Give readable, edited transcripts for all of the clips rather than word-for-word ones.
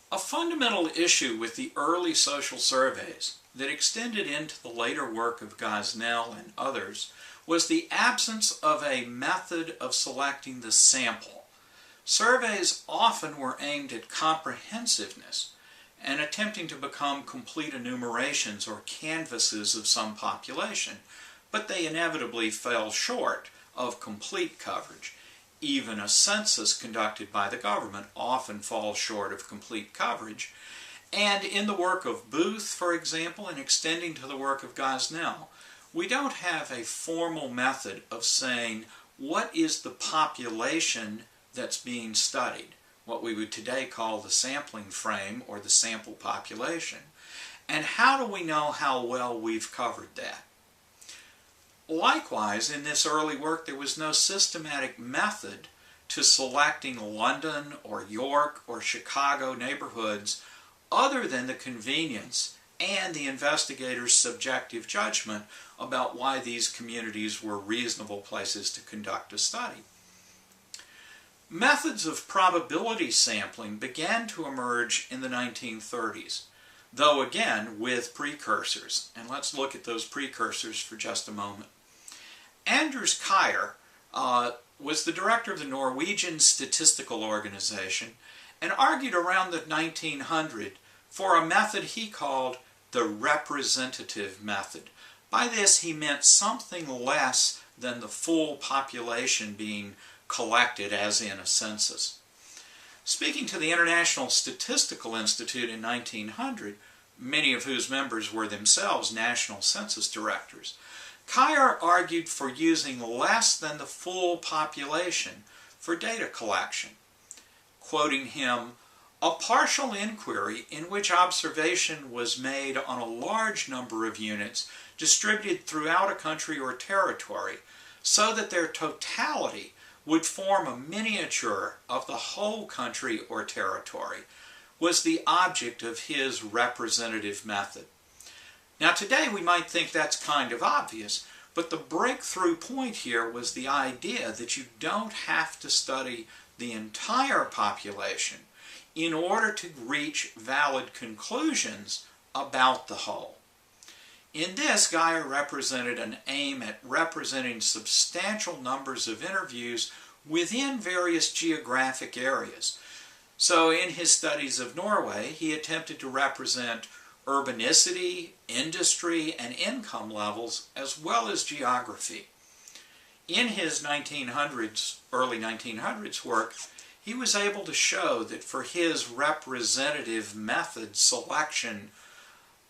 A fundamental issue with the early social surveys that extended into the later work of Gosnell and others was the absence of a method of selecting the sample. Surveys often were aimed at comprehensiveness and attempting to become complete enumerations or canvases of some population, but they inevitably fell short of complete coverage. Even a census conducted by the government often falls short of complete coverage. And in the work of Booth, for example, and extending to the work of Gosnell, we don't have a formal method of saying what is the population that's being studied, what we would today call the sampling frame or the sample population, and how do we know how well we've covered that. Likewise, in this early work, there was no systematic method to selecting London or York or Chicago neighborhoods other than the convenience and the investigator's subjective judgment about why these communities were reasonable places to conduct a study. Methods of probability sampling began to emerge in the 1930s, though again with precursors. And let's look at those precursors for just a moment. Anders Kyer was the director of the Norwegian Statistical Organization and argued around the 1900 for a method he called the representative method. By this he meant something less than the full population being collected as in a census. Speaking to the International Statistical Institute in 1900, many of whose members were themselves national census directors, Kyer argued for using less than the full population for data collection. Quoting him, "A partial inquiry in which observation was made on a large number of units distributed throughout a country or territory so that their totality would form a miniature of the whole country or territory was the object of his representative method." Now today we might think that's kind of obvious, but the breakthrough point here was the idea that you don't have to study the entire population in order to reach valid conclusions about the whole. In this, Kyer represented an aim at representing substantial numbers of interviews within various geographic areas. So in his studies of Norway, he attempted to represent urbanicity, industry, and income levels, as well as geography. In his early 1900s work, he was able to show that for his representative method selection,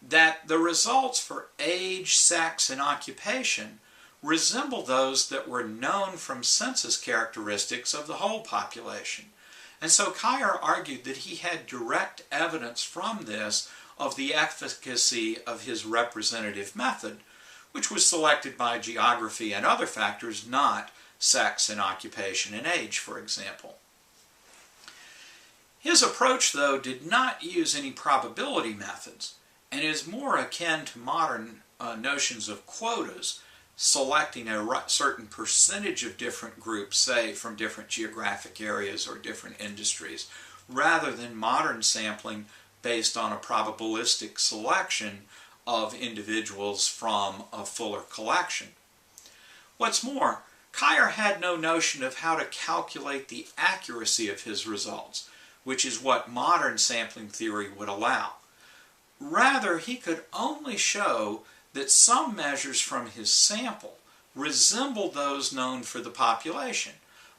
that the results for age, sex, and occupation resemble those that were known from census characteristics of the whole population. And so Kyer argued that he had direct evidence from this of the efficacy of his representative method, which was selected by geography and other factors, not sex and occupation and age, for example. His approach, though, did not use any probability methods and is more akin to modern notions of quotas, selecting a certain percentage of different groups, say from different geographic areas or different industries, rather than modern sampling based on a probabilistic selection of individuals from a fuller collection. What's more, Kyer had no notion of how to calculate the accuracy of his results, which is what modern sampling theory would allow. Rather, he could only show that some measures from his sample resembled those known for the population,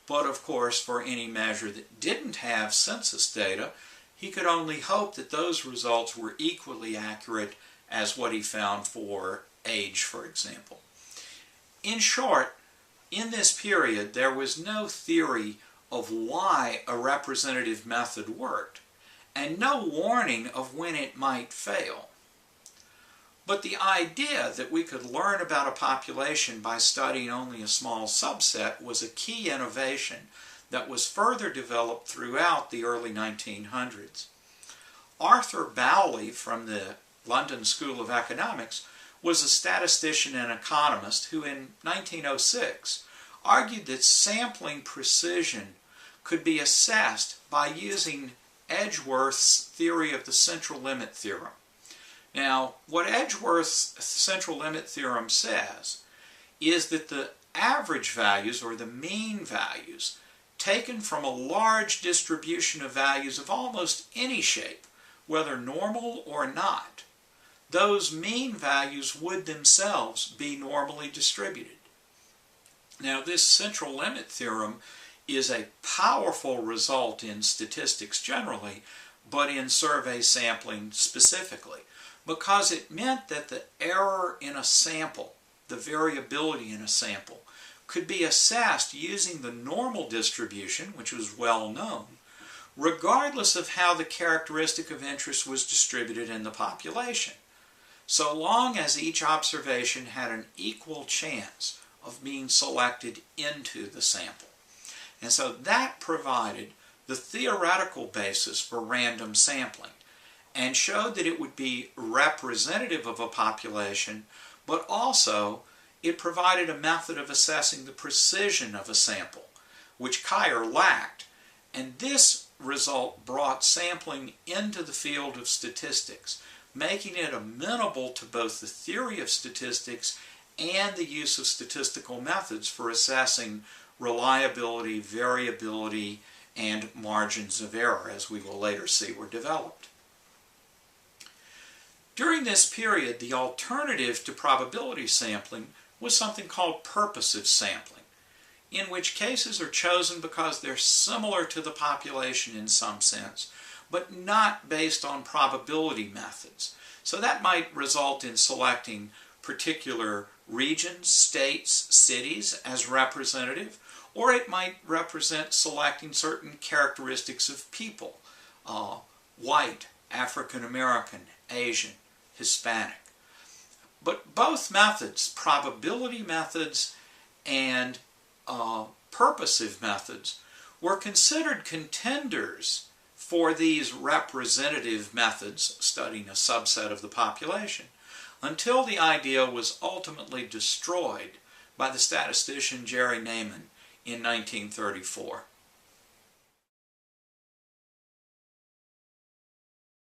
but of course for any measure that didn't have census data, he could only hope that those results were equally accurate as what he found for age, for example. In short, in this period, there was no theory of why a representative method worked, and no warning of when it might fail. But the idea that we could learn about a population by studying only a small subset was a key innovation that was further developed throughout the early 1900s. Arthur Bowley from the London School of Economics was a statistician and economist who in 1906 argued that sampling precision could be assessed by using Edgeworth's theory of the central limit theorem. Now, what Edgeworth's central limit theorem says is that the average values, or the mean values, taken from a large distribution of values of almost any shape, whether normal or not, those mean values would themselves be normally distributed. Now, this central limit theorem is a powerful result in statistics generally, but in survey sampling specifically, because it meant that the error in a sample, the variability in a sample, could be assessed using the normal distribution, which was well known, regardless of how the characteristic of interest was distributed in the population, so long as each observation had an equal chance of being selected into the sample. And so that provided the theoretical basis for random sampling and showed that it would be representative of a population, but also it provided a method of assessing the precision of a sample, which Kyer lacked, and this result brought sampling into the field of statistics, making it amenable to both the theory of statistics and the use of statistical methods for assessing reliability, variability, and margins of error, as we will later see were developed. During this period, the alternative to probability sampling was something called purposive sampling, in which cases are chosen because they're similar to the population in some sense, but not based on probability methods. So that might result in selecting particular regions, states, cities as representative, or it might represent selecting certain characteristics of people, white, African American, Asian, Hispanic. But both methods, probability methods and purposive methods, were considered contenders for these representative methods, studying a subset of the population, until the idea was ultimately destroyed by the statistician Jerry Neyman in 1934.